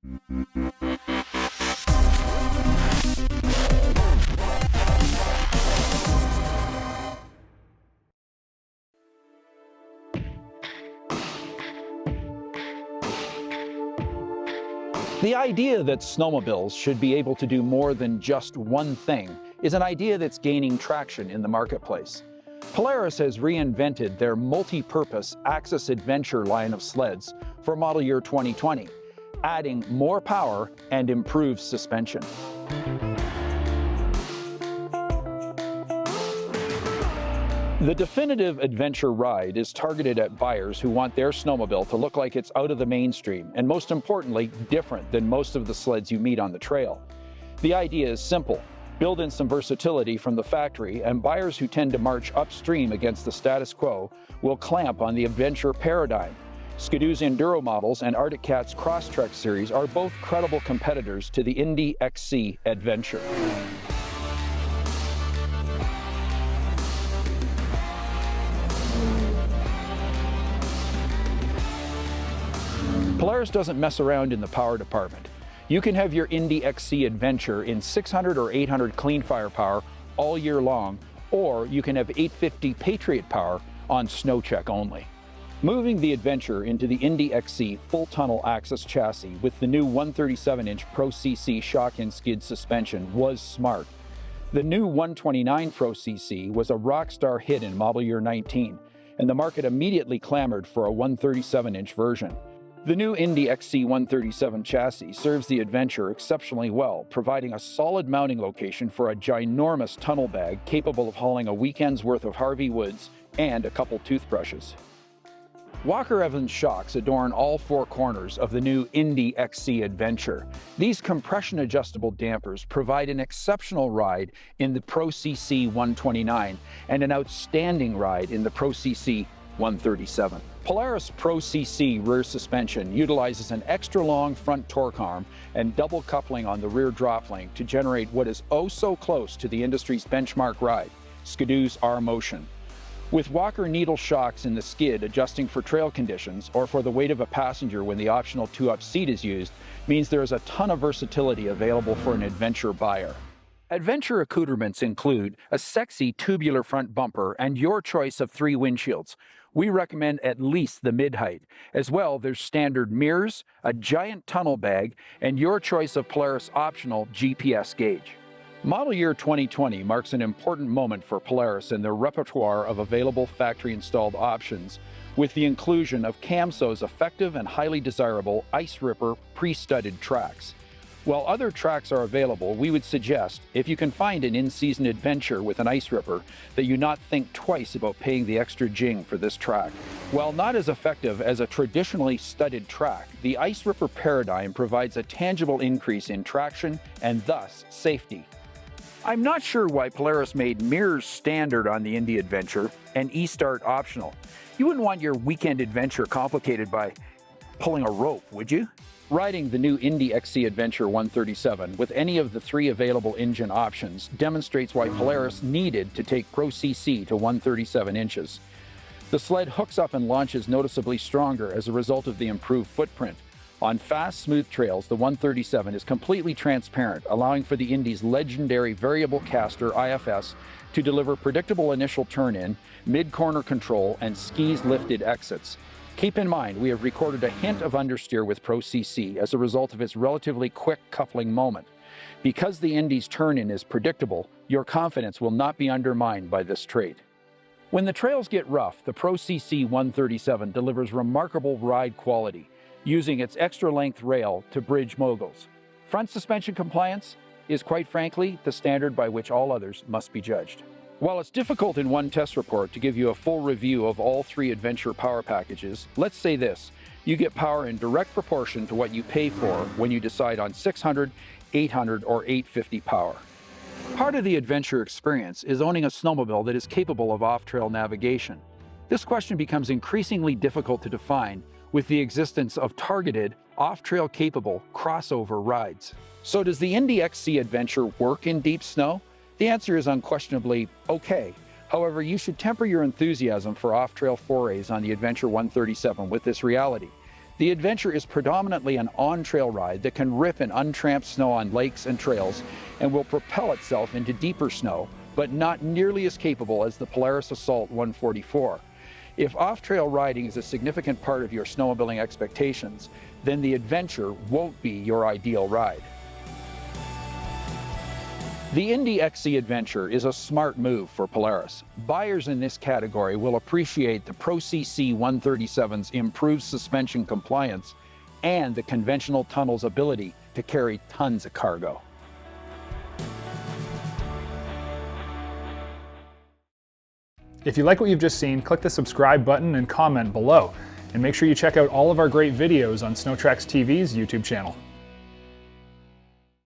The idea that snowmobiles should be able to do more than just one thing is an idea that's gaining traction in the marketplace. Polaris has reinvented their multi-purpose Axis Adventure line of sleds for model year 2020, adding more power and improved suspension. The definitive adventure ride is targeted at buyers who want their snowmobile to look like it's out of the mainstream and, most importantly, different than most of the sleds you meet on the trail. The idea is simple. Build in some versatility from the factory, and buyers who tend to march upstream against the status quo will clamp on the adventure paradigm. Skidoo's Enduro models and Arctic Cat's Crosstrek series are both credible competitors to the Indy XC Adventure. Polaris doesn't mess around in the power department. You can have your Indy XC Adventure in 600 or 800 clean firepower all year long, or you can have 850 Patriot power on snow check only. Moving the Adventure into the Indy XC full tunnel Axis chassis with the new 137-inch Pro CC shock and skid suspension was smart. The new 129 Pro CC was a rock star hit in model year 19, and the market immediately clamored for a 137-inch version. The new Indy XC 137 chassis serves the Adventure exceptionally well, providing a solid mounting location for a ginormous tunnel bag capable of hauling a weekend's worth of Harvey Woods and a couple toothbrushes. Walker Evans shocks adorn all four corners of the new Indy XC Adventure. These compression-adjustable dampers provide an exceptional ride in the Pro CC 129 and an outstanding ride in the Pro CC 137. Polaris Pro CC rear suspension utilizes an extra-long front torque arm and double coupling on the rear drop link to generate what is oh so close to the industry's benchmark ride, Skidoo's R-Motion. With Walker needle shocks in the skid adjusting for trail conditions or for the weight of a passenger when the optional 2-up seat is used, means there is a ton of versatility available for an adventure buyer. Adventure accoutrements include a sexy tubular front bumper and your choice of 3 windshields. We recommend at least the mid-height. As well, there's standard mirrors, a giant tunnel bag, and your choice of Polaris optional GPS gauge. Model year 2020 marks an important moment for Polaris in their repertoire of available factory-installed options, with the inclusion of Camso's effective and highly desirable Ice Ripper pre-studded tracks. While other tracks are available, we would suggest, if you can find an in-season adventure with an Ice Ripper, that you not think twice about paying the extra jing for this track. While not as effective as a traditionally studded track, the Ice Ripper paradigm provides a tangible increase in traction and thus safety. I'm not sure why Polaris made mirrors standard on the Indy Adventure and e-start optional. You wouldn't want your weekend adventure complicated by pulling a rope, would you? Riding the new Indy XC Adventure 137 with any of the 3 available engine options demonstrates why Polaris needed to take Pro CC to 137 inches. The sled hooks up and launches noticeably stronger as a result of the improved footprint. On fast, smooth trails, the 137 is completely transparent, allowing for the Indy's legendary variable caster IFS to deliver predictable initial turn-in, mid-corner control, and skis lifted exits. Keep in mind, we have recorded a hint of understeer with Pro CC as a result of its relatively quick coupling moment. Because the Indy's turn-in is predictable, your confidence will not be undermined by this trait. When the trails get rough, the Pro CC 137 delivers remarkable ride quality, using its extra-length rail to bridge moguls. Front suspension compliance is, quite frankly, the standard by which all others must be judged. While it's difficult in one test report to give you a full review of all 3 Adventure power packages, let's say this: you get power in direct proportion to what you pay for when you decide on 600, 800, or 850 power. Part of the adventure experience is owning a snowmobile that is capable of off-trail navigation. This question becomes increasingly difficult to define with the existence of targeted, off-trail capable crossover rides. So does the Indy XC Adventure work in deep snow? The answer is unquestionably okay. However, you should temper your enthusiasm for off-trail forays on the Adventure 137 with this reality. The Adventure is predominantly an on-trail ride that can rip in untramped snow on lakes and trails and will propel itself into deeper snow, but not nearly as capable as the Polaris Assault 144. If off-trail riding is a significant part of your snowmobiling expectations, then the Adventure won't be your ideal ride. The Indy XC Adventure is a smart move for Polaris. Buyers in this category will appreciate the Pro CC 137's improved suspension compliance and the conventional tunnel's ability to carry tons of cargo. If you like what you've just seen, click the subscribe button and comment below. And make sure you check out all of our great videos on SnowTraxTV's YouTube channel.